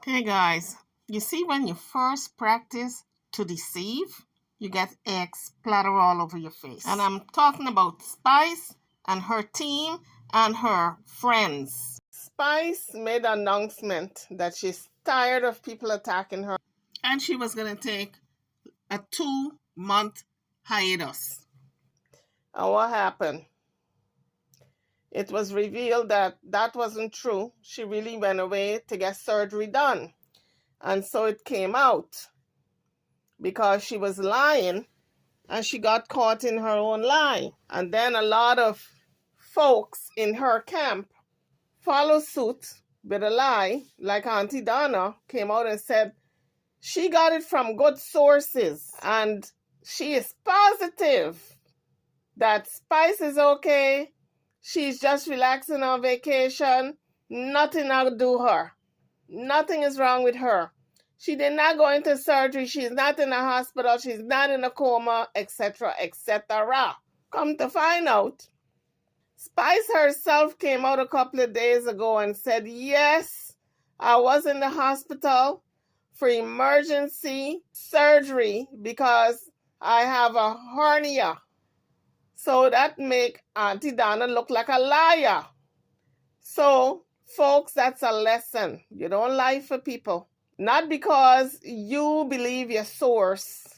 Hey guys, you see when you first practice to deceive, you get egg splatter all over your face. And I'm talking about Spice and her team and her friends. Spice made an announcement that she's tired of people attacking her and she was going to take a 2-month hiatus. And what happened? It was revealed that that wasn't true. She really went away to get surgery done. And so it came out because she was lying and she got caught in her own lie. And then a lot of folks in her camp followed suit with a lie, like Auntie Donna came out and said she got it from good sources and she is positive that Spice is okay. She's just relaxing on vacation. Nothing will do her. Nothing is wrong with her. She did not go into surgery. She's not in a hospital. She's not in a coma, etc., etc. Come to find out, Spice herself came out a couple of days ago and said, yes, I was in the hospital for emergency surgery because I have a hernia. So that make Auntie Donna look like a liar. So, folks, that's a lesson. You don't lie for people. Not because you believe your source,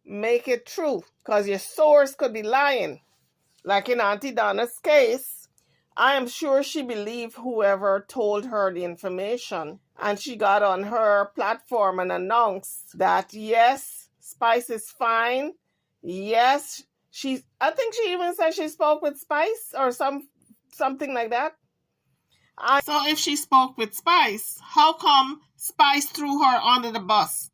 make it true. Because your source could be lying. Like in Auntie Donna's case, I am sure she believed whoever told her the information. And she got on her platform and announced that, yes, Spice is fine. Yes, I think she even said she spoke with Spice or something like that. So if she spoke with Spice, how come Spice threw her under the bus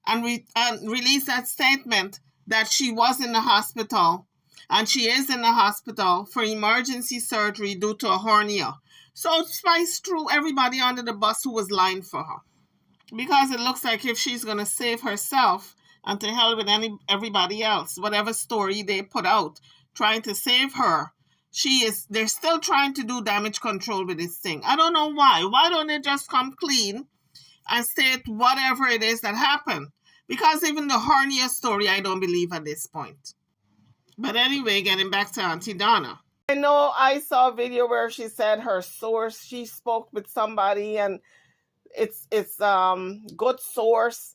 and released that statement that she was in the hospital and she is in the hospital for emergency surgery due to a hernia? So Spice threw everybody under the bus who was lying for her. Because it looks like if she's going to save herself and to hell with everybody else, whatever story they put out, trying to save her, they're still trying to do damage control with this thing. I don't know why. Why don't they just come clean and state whatever it is that happened? Because even the hernia story, I don't believe at this point. But anyway, getting back to Auntie Donna. I know I saw a video where she said her source, she spoke with somebody and it's good source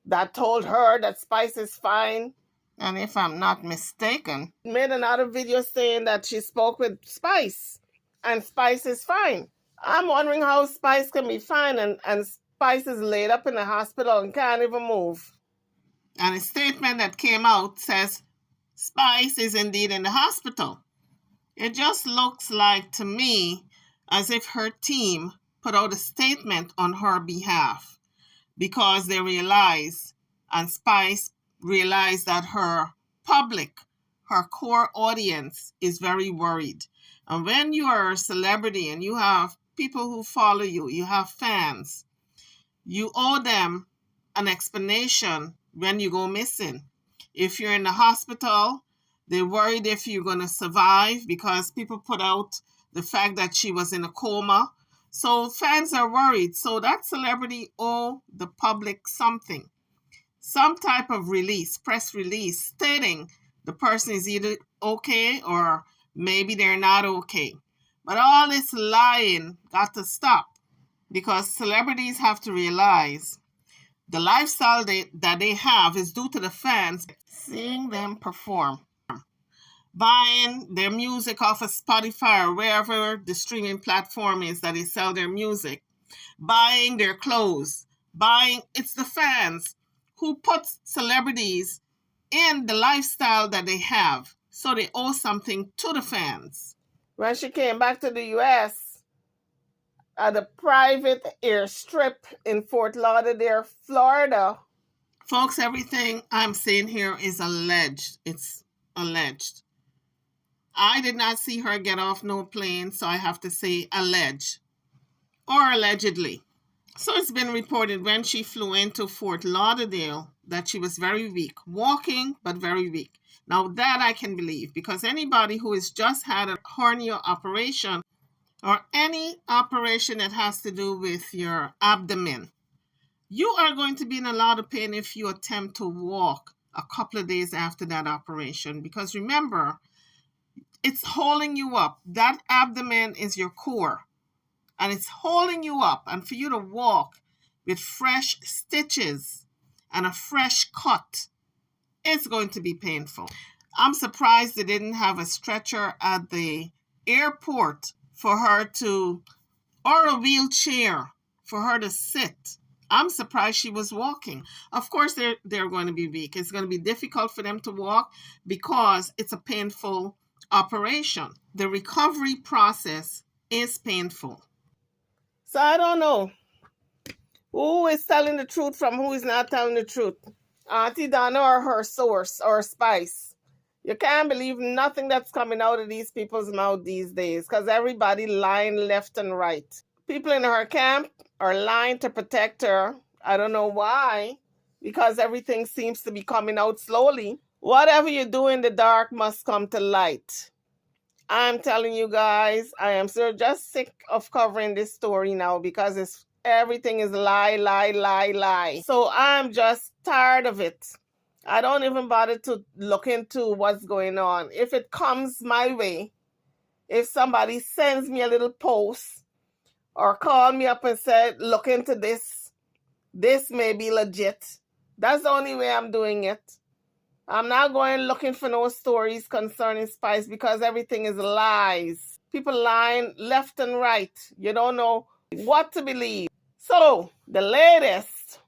that told her that Spice is fine. And if I'm not mistaken, made another video saying that she spoke with Spice and Spice is fine. I'm wondering how Spice can be fine and Spice is laid up in the hospital and can't even move. And a statement that came out says Spice is indeed in the hospital. It just looks like to me as if her team put out a statement on her behalf because they realize, and Spice realized that her public, her core audience is very worried. And when you are a celebrity and you have people who follow you, you have fans, you owe them an explanation when you go missing. If you're in the hospital, they're worried if you're going to survive because people put out the fact that she was in a coma. So fans are worried. So that celebrity owe the public something. Some type of release, press release, stating the person is either okay or maybe they're not okay. But all this lying got to stop because celebrities have to realize the lifestyle that they have is due to the fans seeing them perform, buying their music off of Spotify or wherever the streaming platform is that they sell their music, buying their clothes, it's the fans who put celebrities in the lifestyle that they have. So they owe something to the fans. When she came back to the U.S., at a private airstrip in Fort Lauderdale, Florida. Folks, everything I'm saying here is alleged. It's alleged. I did not see her get off no plane, so I have to say alleged or allegedly. So it's been reported when she flew into Fort Lauderdale that she was very weak, walking, but very weak. Now that I can believe because anybody who has just had a hernia operation or any operation that has to do with your abdomen, You are going to be in a lot of pain if you attempt to walk a couple of days after that operation, because remember, it's holding you up. That abdomen is your core, and it's holding you up. And for you to walk with fresh stitches and a fresh cut, it's going to be painful. I'm surprised they didn't have a stretcher at the airport for her to, or a wheelchair for her to sit. I'm surprised she was walking. Of course, they're going to be weak. It's going to be difficult for them to walk because it's a painful operation. The recovery process is painful. So I don't know who is telling the truth from who is not telling the truth. Auntie Donna or her source or Spice. You can't believe nothing that's coming out of these people's mouth these days, because everybody lying left and right. People in her camp are lying to protect her. I don't know why, because everything seems to be coming out slowly. Whatever you do in the dark must come to light. I'm telling you guys, I am so just sick of covering this story now, because everything is lie, lie, lie, lie. So I'm just tired of it. I don't even bother to look into what's going on. If it comes my way, if somebody sends me a little post or call me up and said, look into this may be legit, that's the only way I'm doing it. I'm not going looking for no stories concerning Spice, because everything is lies. People lying left and right. You don't know what to believe. So the latest,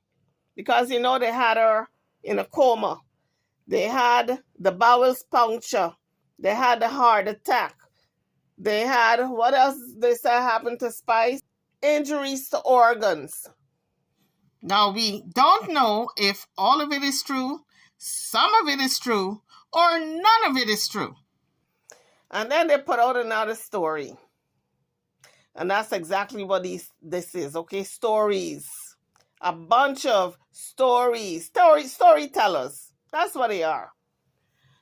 because you know they had her in a coma. They had the bowels puncture. They had the heart attack. They had, what else they say happened to Spice? Injuries to organs. Now, we don't know if all of it is true, some of it is true, or none of it is true. And then they put out another story. And that's exactly what this is, okay? Stories. A bunch of stories. Storytellers. That's what they are.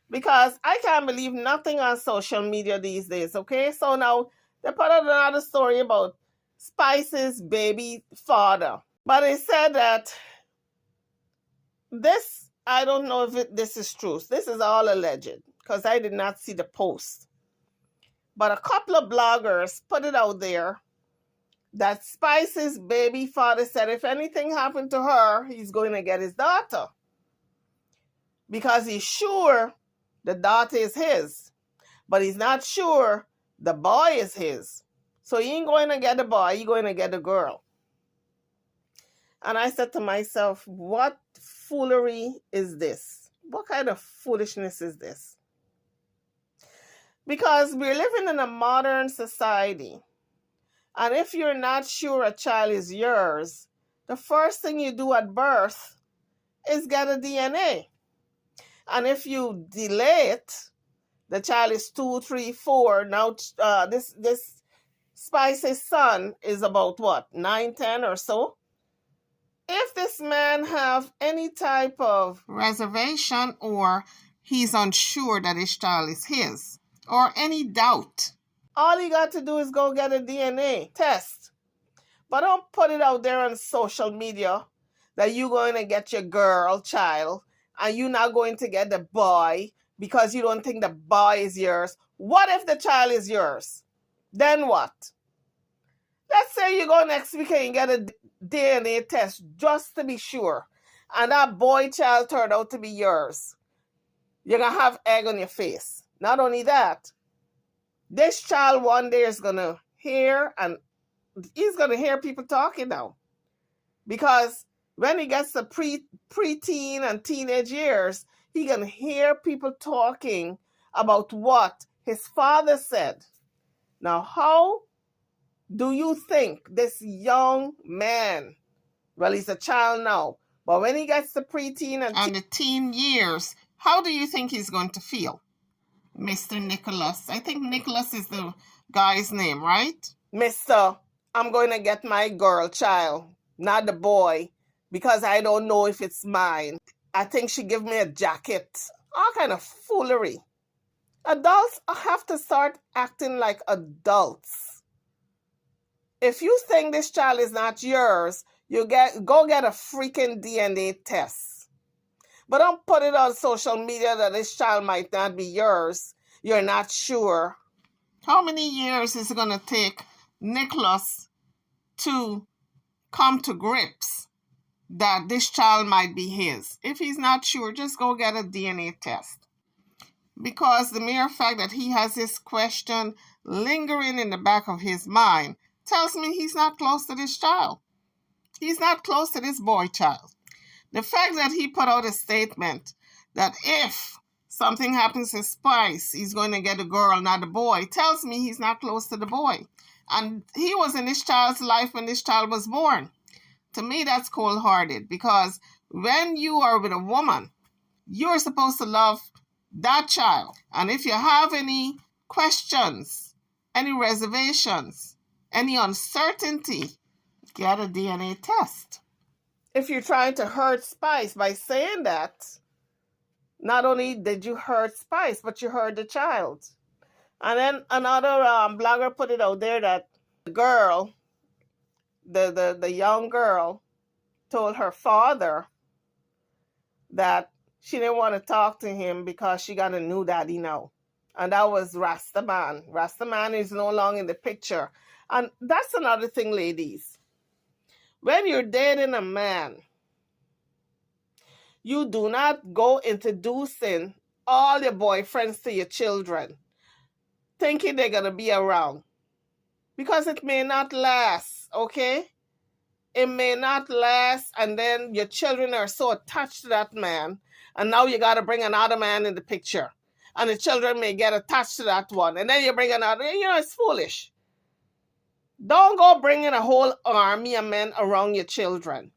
Because I can't believe nothing on social media these days, okay? So now they put out another story about Spice's baby father. But they said that this, I don't know if this is true. This is all alleged, because I did not see the post. But a couple of bloggers put it out there that Spice's baby father said if anything happened to her, he's going to get his daughter. Because he's sure the daughter is his. But he's not sure the boy is his. So he ain't going to get the boy, he's going to get the girl. And I said to myself, what foolery is this? What kind of foolishness is this? Because we're living in a modern society. And if you're not sure a child is yours, the first thing you do at birth is get a DNA. And if you delay it, the child is 2, 3, 4. Now, this Spice's son is about what, 9, 10 or so? If this man have any type of reservation, or he's unsure that his child is his, or any doubt, all you got to do is go get a DNA test. But don't put it out there on social media that you're going to get your girl child and you're not going to get the boy because you don't think the boy is yours. What if the child is yours? Then what? Let's say you go next week and you get a DNA test just to be sure, and that boy child turned out to be yours. You're going to have egg on your face. Not only that, this child one day is going to hear, and he's going to hear people talking now. Because when he gets to preteen and teenage years, he's going to hear people talking about what his father said. Now, how do you think this young man, well, he's a child now, but when he gets to preteen and the teen years, how do you think he's going to feel? Mr. Nicholas. I think Nicholas is the guy's name, right? Mr., I'm going to get my girl child, not the boy, because I don't know if it's mine. I think she give me a jacket. All kind of foolery. Adults have to start acting like adults. If you think this child is not yours, go get a freaking DNA test. But don't put it on social media that this child might not be yours. You're not sure. How many years is it going to take Nicholas to come to grips that this child might be his? If he's not sure, just go get a DNA test. Because the mere fact that he has this question lingering in the back of his mind tells me he's not close to this child. He's not close to this boy child. The fact that he put out a statement that if something happens to Spice, he's going to get a girl, not a boy, tells me he's not close to the boy. And he was in this child's life when this child was born. To me, that's cold-hearted, because when you are with a woman, you're supposed to love that child. And if you have any questions, any reservations, any uncertainty, get a DNA test. If you're trying to hurt Spice by saying that, not only did you hurt Spice, but you hurt the child. And then another blogger put it out there that the girl, the young girl, told her father that she didn't want to talk to him because she got a new daddy now. And that was Rastaman. Rastaman is no longer in the picture. And that's another thing, ladies. When you're dating a man, you do not go introducing all your boyfriends to your children, thinking they're going to be around. Because it may not last, okay? It may not last, and then your children are so attached to that man, and now you got to bring another man in the picture. And the children may get attached to that one, and then you bring another. It's foolish. Don't go bringing a whole army of men around your children.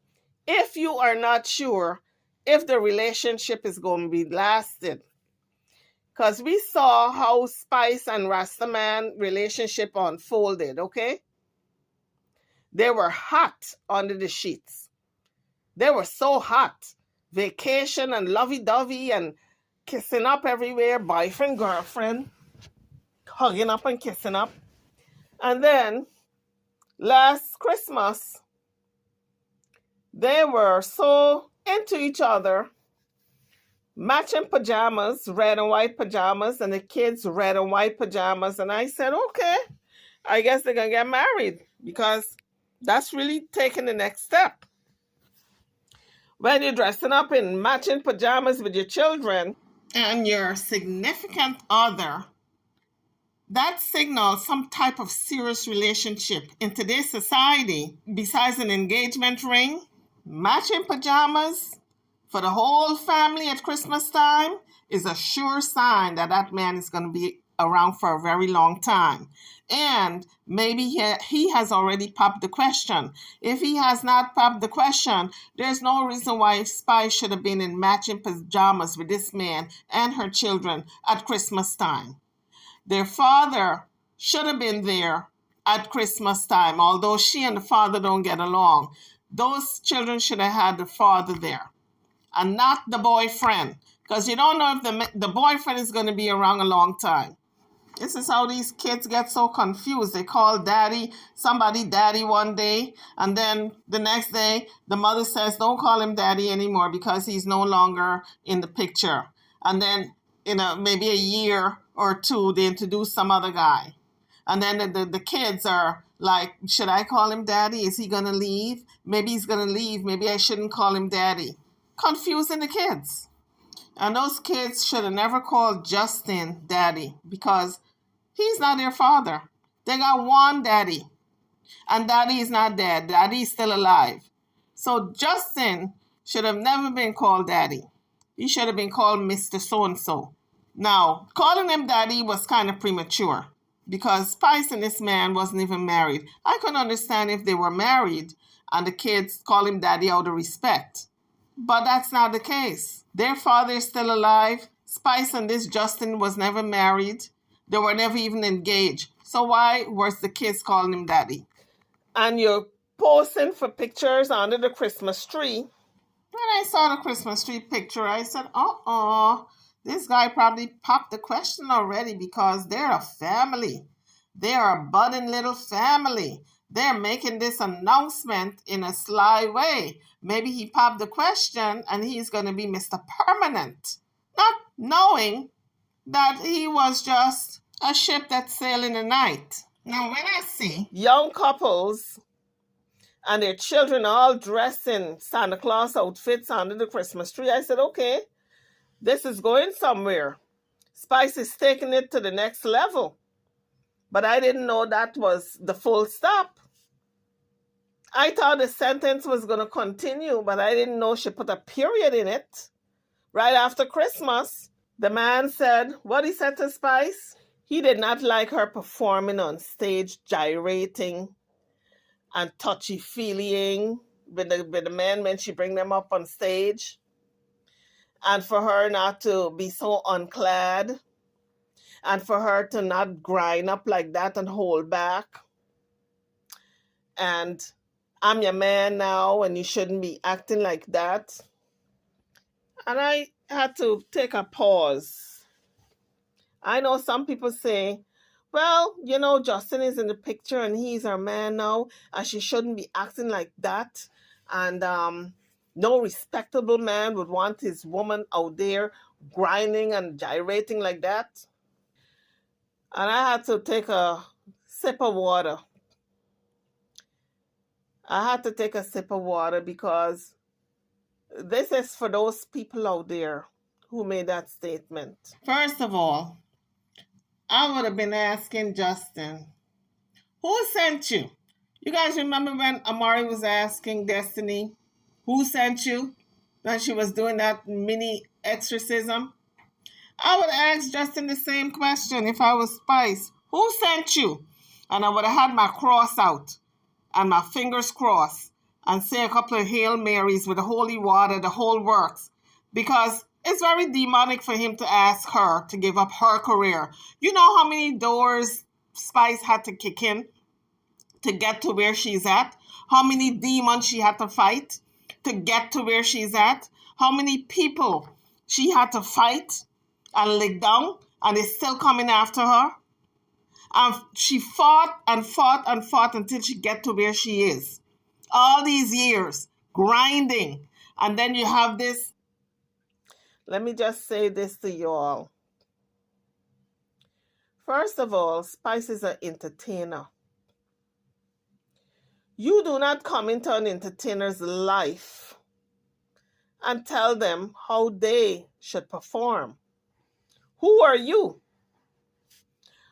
If you are not sure if the relationship is going to be lasting. Because we saw how Spice and Rastaman relationship unfolded, okay? They were hot under the sheets. They were so hot. Vacation and lovey-dovey and kissing up everywhere, boyfriend, girlfriend, hugging up and kissing up. And then, last Christmas, they were so into each other, matching pajamas, red and white pajamas, and the kids red and white pajamas. And I said, okay, I guess they're going to get married, because that's really taking the next step. When you're dressing up in matching pajamas with your children and your significant other, that signals some type of serious relationship. In today's society, besides an engagement ring, matching pajamas for the whole family at Christmas time is a sure sign that that man is going to be around for a very long time. And maybe he has already popped the question. If he has not popped the question, there's no reason why Spice should have been in matching pajamas with this man and her children at Christmas time. Their father should have been there at Christmas time, although she and the father don't get along. Those children should have had the father there and not the boyfriend, because you don't know if the boyfriend is going to be around a long time. This is how these kids get so confused. They call somebody daddy one day, and then the next day the mother says, don't call him daddy anymore because he's no longer in the picture. And then maybe a year or two, they introduce some other guy. And then the kids are like, should I call him daddy? Is he going to leave? Maybe he's going to leave. Maybe I shouldn't call him daddy. Confusing the kids. And those kids should have never called Justin daddy, because he's not their father. They got one daddy. And daddy is not dead. Daddy is still alive. So Justin should have never been called daddy. He should have been called Mr. So-and-so. Now, calling him daddy was kind of premature, because Spice and this man wasn't even married. I could understand if they were married and the kids call him daddy out of respect. But that's not the case. Their father is still alive. Spice and this Justin was never married. They were never even engaged. So why was the kids calling him daddy? And you're posting for pictures under the Christmas tree. When I saw the Christmas tree picture, I said, this guy probably popped the question already, because they're a family. They're a budding little family. they're making this announcement in a sly way. Maybe he popped the question and he's going to be Mr. Permanent, not knowing that he was just a ship that sailed in the night. Now, when I see young couples and their children all dressed in Santa Claus outfits under the Christmas tree, I said, okay, this is going somewhere. Spice is taking it to the next level. But I didn't know that was the full stop. I thought the sentence was going to continue, but I didn't know she put a period in it. Right after Christmas, the man said, what he said to Spice? He did not like her performing on stage, gyrating and touchy-feelying with the men when she bring them up on stage. And for her not to be so unclad. And for her to not grind up like that and hold back. And I'm your man now and you shouldn't be acting like that. And I had to take a pause. I know some people say, well, you know, Justin is in the picture and he's her man now and she shouldn't be acting like that. And no respectable man would want his woman out there grinding and gyrating like that. And I had to take a sip of water. I had to take a sip of water because this is for those people out there who made that statement. First of all, I would have been asking Justin, who sent you? You guys remember when Amari was asking Destiny, who sent you? When she was doing that mini exorcism? I would have asked Justin the same question if I was Spice. Who sent you? And I would have had my cross out and my fingers crossed and say a couple of Hail Marys with the holy water, the whole works. Because it's very demonic for him to ask her to give up her career. You know how many doors Spice had to kick in to get to where she's at? How many demons she had to fight to get to where she's at? How many people she had to fight and lick down and they're still coming after her? And she fought and fought and fought until she get to where she is. All these years, grinding. And then you have this. Let me just say this to you all. First of all, Spice is an entertainer. You do not come into an entertainer's life and tell them how they should perform. Who are you?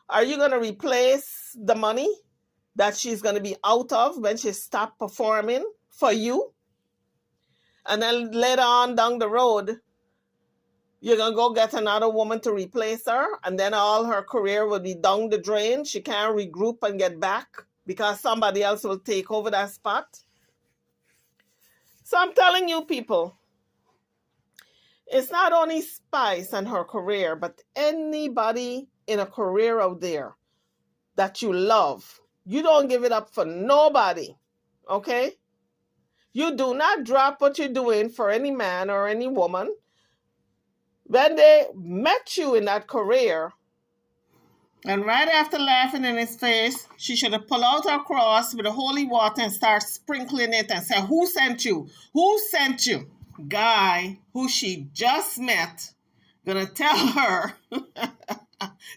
Are you going to replace the money that she's going to be out of when she stopped performing for you? And then later on down the road, you're going to go get another woman to replace her, and then all her career will be down the drain. She can't regroup and get back because somebody else will take over that spot. So I'm telling you people, it's not only Spice and her career, but anybody in a career out there that you love. You don't give it up for nobody, okay? You do not drop what you're doing for any man or any woman. When they met you in that career, and right after laughing in his face, she should have pulled out her cross with the holy water and start sprinkling it and say, who sent you? Who sent you? Guy who she just met gonna tell her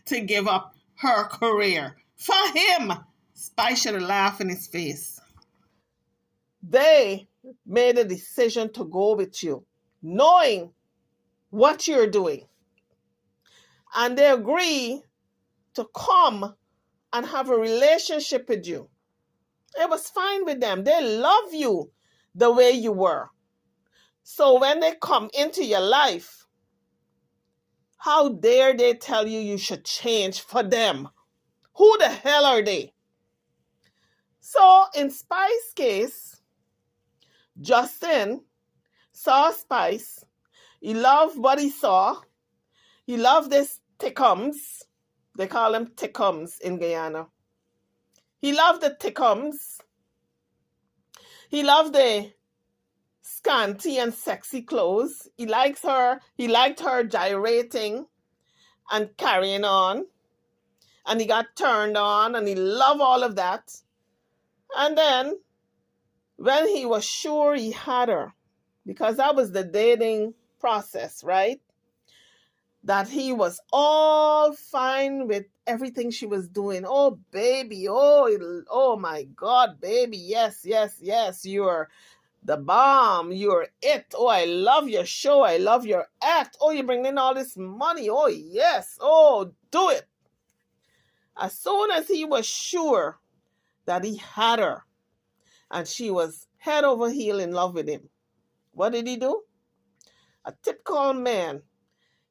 to give up her career. For him, Spice should have laughed in his face. They made a decision to go with you, knowing what you're doing. And they agree to come and have a relationship with you. It was fine with them. They love you the way you were. So when they come into your life, how dare they tell you you should change for them? Who the hell are they? So in Spice's case, Justin saw Spice. He loved what he saw. He loved this tickums. They call them tickums in Guyana. He loved the tickums. He loved the scanty and sexy clothes. He liked her gyrating and carrying on. And he got turned on and he loved all of that. And then when he was sure he had her, because that was the dating process, right? That he was all fine with everything she was doing. Oh, baby. Oh my God, baby. Yes, yes, yes. You're the bomb. You're it. Oh, I love your show. I love your act. Oh, you bring in all this money. Oh, yes. Oh, do it. As soon as he was sure that he had her and she was head over heel in love with him, what did he do? A typical man.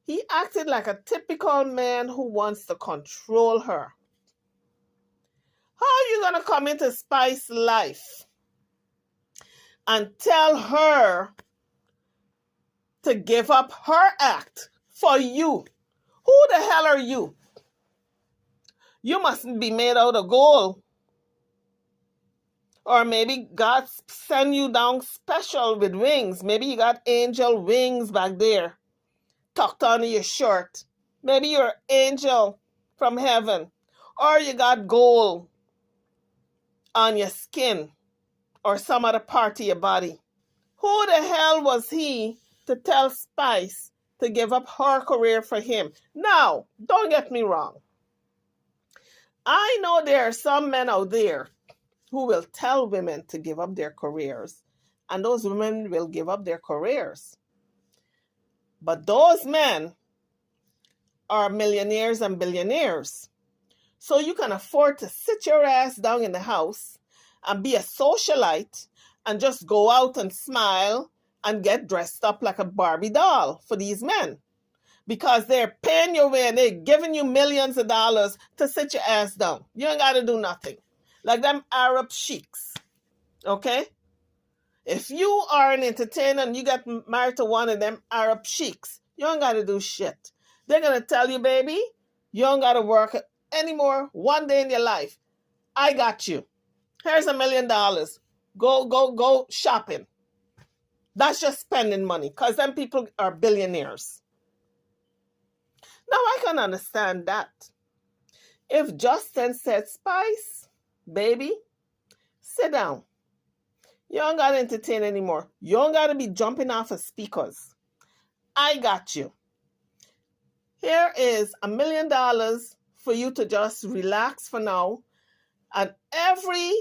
He acted like a typical man who wants to control her. How are you going to come into Spice's life and tell her to give up her act for you? Who the hell are you? You mustn't be made out of gold. Or maybe God sent you down special with wings. Maybe you got angel wings back there tucked under your shirt. Maybe you're an angel from heaven. Or you got gold on your skin or some other part of your body. Who the hell was he to tell Spice to give up her career for him? Now, don't get me wrong. I know there are some men out there who will tell women to give up their careers, and those women will give up their careers. But those men are millionaires and billionaires. So you can afford to sit your ass down in the house and be a socialite and just go out and smile and get dressed up like a Barbie doll for these men. Because they're paying your way and they're giving you millions of dollars to sit your ass down. You ain't got to do nothing. Like them Arab sheiks. Okay? If you are an entertainer and you get married to one of them Arab sheiks, you ain't got to do shit. They're going to tell you, baby, you don't got to work anymore one day in your life. I got you. Here's $1 million. Go shopping. That's just spending money because them people are billionaires. Now I can understand that. If Justin said, Spice, baby, sit down. You don't got to entertain anymore. You don't got to be jumping off of speakers. I got you. Here is $1 million for you to just relax for now. And every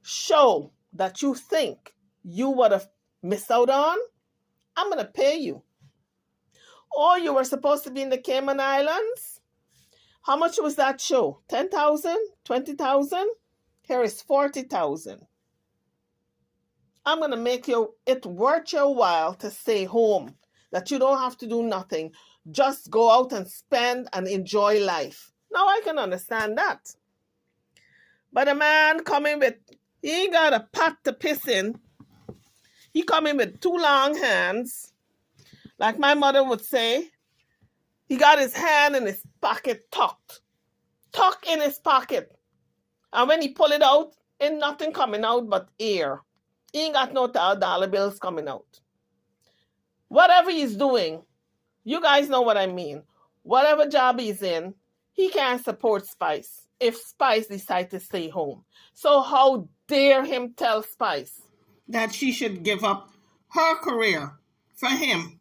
show that you think you would have missed out on, I'm going to pay you. Or you were supposed to be in the Cayman Islands. How much was that show? 10,000? 20,000? Here is 40,000. I'm going to make it worth your while to stay home. That you don't have to do nothing. Just go out and spend and enjoy life. Now I can understand that. But a man coming with, he ain't got a pot to piss in. He coming with 2 long hands. Like my mother would say, he got his hand in his pocket tucked. Tucked in his pocket. And when he pull it out, ain't nothing coming out but air. He ain't got no dollar bills coming out. Whatever he's doing, you guys know what I mean. Whatever job he's in, he can't support Spice if Spice decides to stay home. So how dare him tell Spice that she should give up her career for him?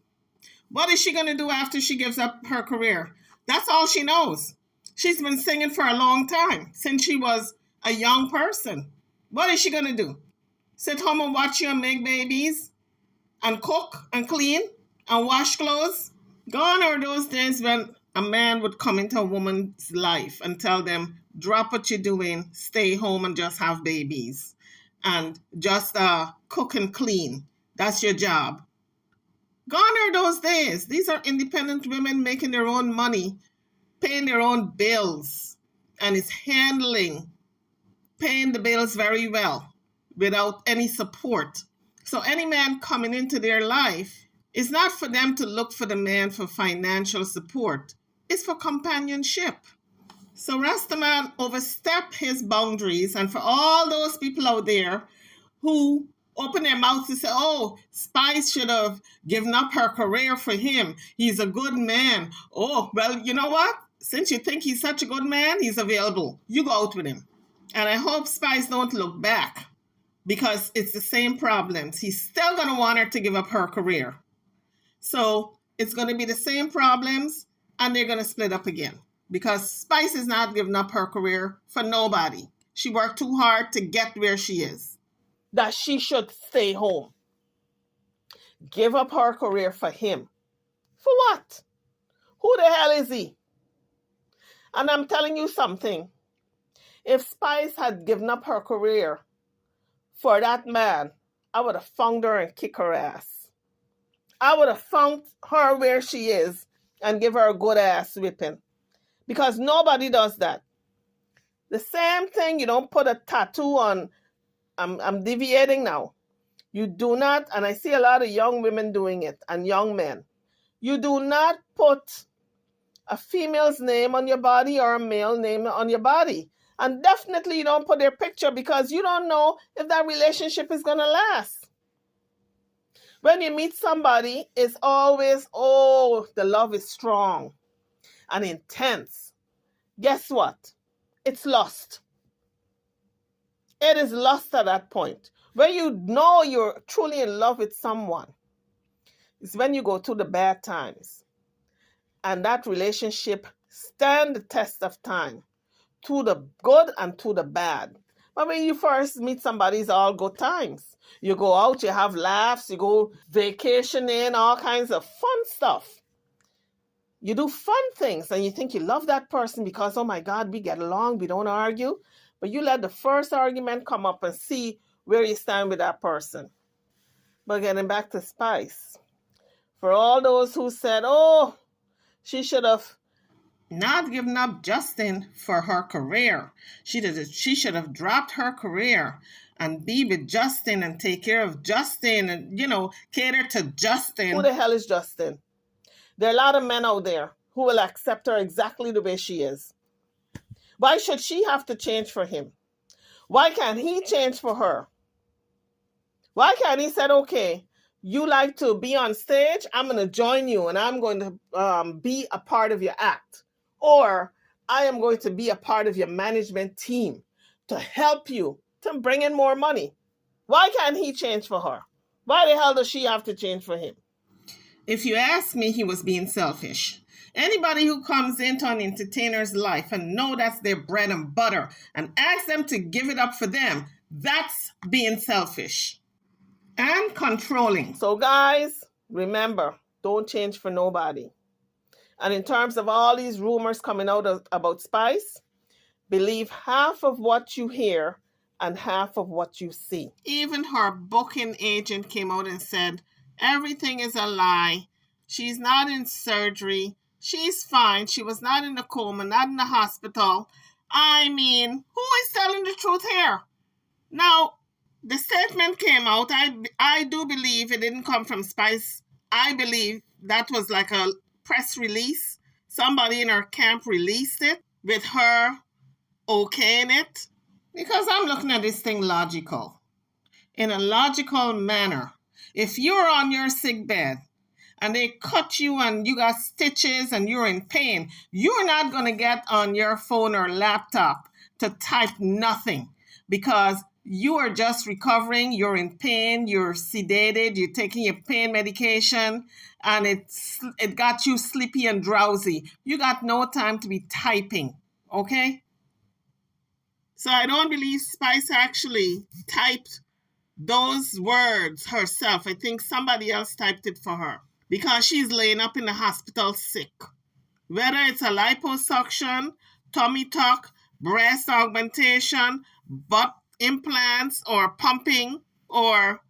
What is she going to do after she gives up her career? That's all she knows. She's been singing for a long time, since she was a young person. What is she going to do? Sit home and watch you and make babies? And cook and clean and wash clothes? Gone are those days when a man would come into a woman's life and tell them, drop what you're doing, stay home and just have babies. And just cook and clean. That's your job. Gone are those days. These are independent women making their own money, paying their own bills, and is paying the bills very well without any support. So any man coming into their life, it's not for them to look for the man for financial support. It's for companionship. So Rastaman overstep his boundaries. And for all those people out there who open their mouths to say, oh, Spice should have given up her career for him. He's a good man. Oh, well, you know what? Since you think he's such a good man, he's available. You go out with him. And I hope Spice don't look back, because it's the same problems. He's still going to want her to give up her career. So it's going to be the same problems, and they're going to split up again, because Spice is not giving up her career for nobody. She worked too hard to get where she is. That she should stay home. Give up her career for him. For what? Who the hell is he? And I'm telling you something. If Spice had given up her career for that man, I would have found her and kicked her ass. I would have found her where she is and give her a good ass whipping. Because nobody does that. The same thing, you don't put a tattoo on. I'm deviating now. You do not, and I see a lot of young women doing it, and young men. You do not put a female's name on your body or a male name on your body. And definitely you don't put their picture, because you don't know if that relationship is going to last. When you meet somebody, it's always, oh, the love is strong and intense. Guess what? It's lost. It is lost at that point. When you know you're truly in love with someone, it's when you go through the bad times. And that relationship stand the test of time, to the good and to the bad. But when you first meet somebody, it's all good times. You go out, you have laughs, you go vacationing, all kinds of fun stuff. You do fun things and you think you love that person because, oh my God, we get along, we don't argue. But you let the first argument come up and see where you stand with that person. But getting back to Spice, for all those who said, oh, she should have not given up Justin for her career. She should have dropped her career and be with Justin and take care of Justin and, cater to Justin. Who the hell is Justin? There are a lot of men out there who will accept her exactly the way she is. Why should she have to change for him? Why can't he change for her? Why can't he say, okay, you like to be on stage, I'm going to join you and I'm going to be a part of your act. Or I am going to be a part of your management team to help you to bring in more money. Why can't he change for her? Why the hell does she have to change for him? If you ask me, he was being selfish. Anybody who comes into an entertainer's life and know that's their bread and butter and ask them to give it up for them, that's being selfish and controlling. So guys, remember, don't change for nobody. And in terms of all these rumors coming out about Spice, believe half of what you hear and half of what you see. Even her booking agent came out and said, everything is a lie. She's not in surgery. She's fine. She was not in a coma, not in the hospital. I mean, who is telling the truth here? Now, the statement came out. I do believe it didn't come from Spice. I believe that was like a press release. Somebody in her camp released it with her okaying it. Because I'm looking at this thing logical. In a logical manner. If you're on your sick bed and they cut you and you got stitches and you're in pain, you're not going to get on your phone or laptop to type nothing, because you are just recovering, you're in pain, you're sedated, you're taking your pain medication, and it got you sleepy and drowsy. You got no time to be typing, okay? So I don't believe Spice actually typed those words herself. I think somebody else typed it for her, because she's laying up in the hospital sick. Whether it's a liposuction, tummy tuck, breast augmentation, butt implants, or pumping, or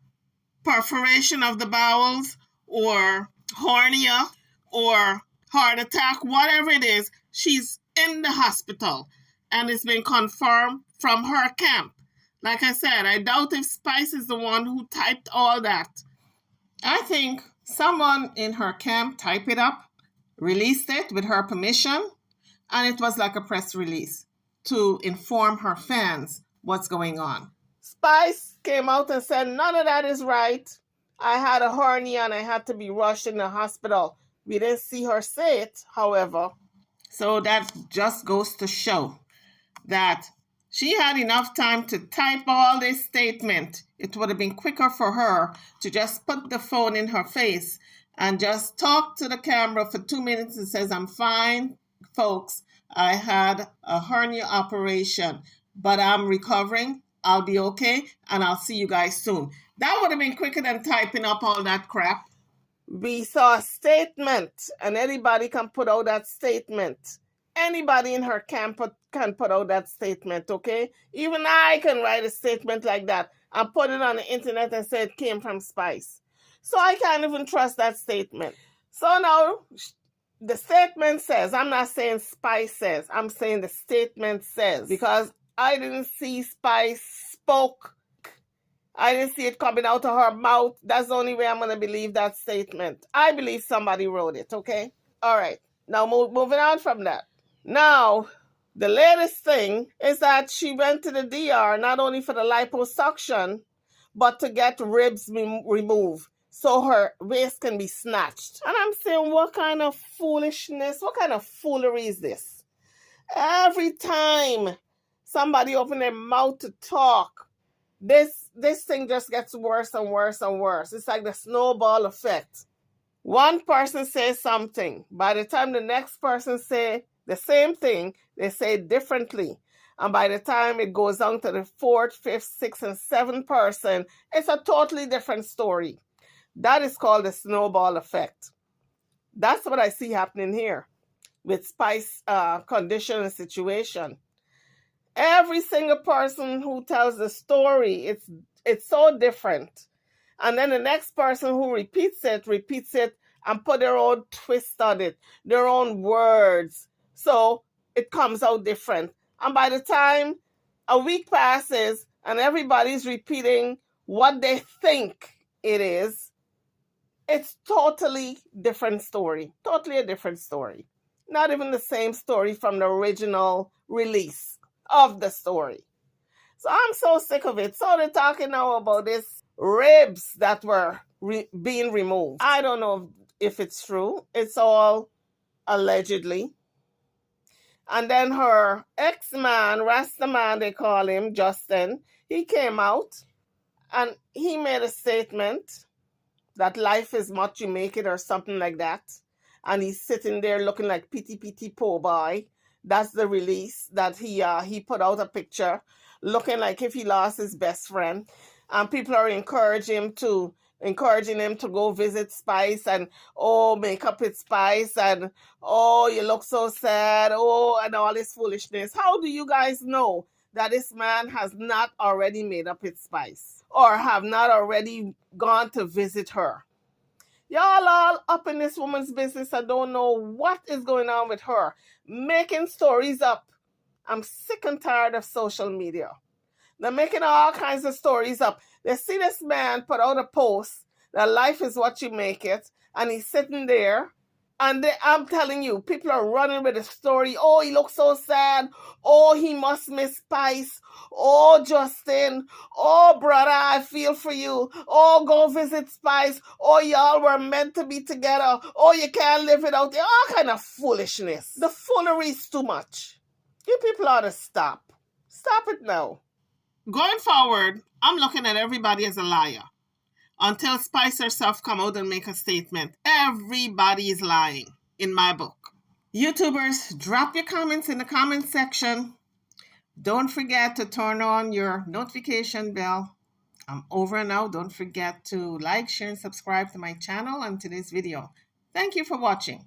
perforation of the bowels, or hernia, or heart attack, whatever it is, she's in the hospital. And it's been confirmed from her camp. Like I said, I doubt if Spice is the one who typed all that. I think someone in her camp typed it up, released it with her permission, and it was like a press release to inform her fans what's going on. Spice came out and said, none of that is right. I had a hernia and I had to be rushed in the hospital. We didn't see her say it, however. So that just goes to show that She had enough time to type all this statement. It would have been quicker for her to just put the phone in her face and just talk to the camera for 2 minutes and says, I'm fine, folks. I had a hernia operation, but I'm recovering. I'll be okay, and I'll see you guys soon. That would have been quicker than typing up all that crap. We saw a statement, and anybody can put out that statement. Anybody in her camp can put out that statement, okay? Even I can write a statement like that and put it on the internet and say it came from Spice. So I can't even trust that statement. So now the statement says, I'm not saying Spice says, I'm saying the statement says, because I didn't see Spice spoke. I didn't see it coming out of her mouth. That's the only way I'm going to believe that statement. I believe somebody wrote it, okay? All right. Now moving on from that. Now, the latest thing is that she went to the DR not only for the liposuction, but to get ribs removed so her waist can be snatched. And I'm saying, what kind of foolishness, what kind of foolery is this? Every time somebody open their mouth to talk, this thing just gets worse and worse and worse. It's like the snowball effect. One person says something. By the time the next person say the same thing, they say it differently. And by the time it goes on to the fourth, fifth, sixth, and seventh person, it's a totally different story. That is called the snowball effect. That's what I see happening here with Spice condition and situation. Every single person who tells the story, it's so different. And then the next person who repeats it and put their own twist on it, their own words. So it comes out different. And by the time a week passes and everybody's repeating what they think it is, it's totally different story. Totally a different story. Not even the same story from the original release of the story. So I'm so sick of it. So they're talking now about this ribs that were being removed. I don't know if it's true. It's all allegedly. And then her ex-man, Rastaman they call him, Justin, he came out and he made a statement that life is what you make it or something like that. And he's sitting there looking like pity po boy. That's the release that he put out a picture looking like if he lost his best friend. And people are encouraging him to go visit Spice and, oh, make up with Spice and, oh, you look so sad, oh, and all this foolishness. How do you guys know that this man has not already made up with Spice or have not already gone to visit her? Y'all all up in this woman's business. I don't know what is going on with her. Making stories up. I'm sick and tired of social media. They're making all kinds of stories up. They see this man put out a post that life is what you make it. And he's sitting there. And I'm telling you, people are running with the story. Oh, he looks so sad. Oh, he must miss Spice. Oh, Justin. Oh, brother, I feel for you. Oh, go visit Spice. Oh, y'all were meant to be together. Oh, you can't live without it. All kind of foolishness. The foolery is too much. You people ought to stop. Stop it now. Going forward, I'm looking at everybody as a liar. Until Spice herself come out and make a statement. Everybody is lying in my book. YouTubers, drop your comments in the comment section. Don't forget to turn on your notification bell. I'm over now. Don't forget to like, share, and subscribe to my channel and to this video. Thank you for watching.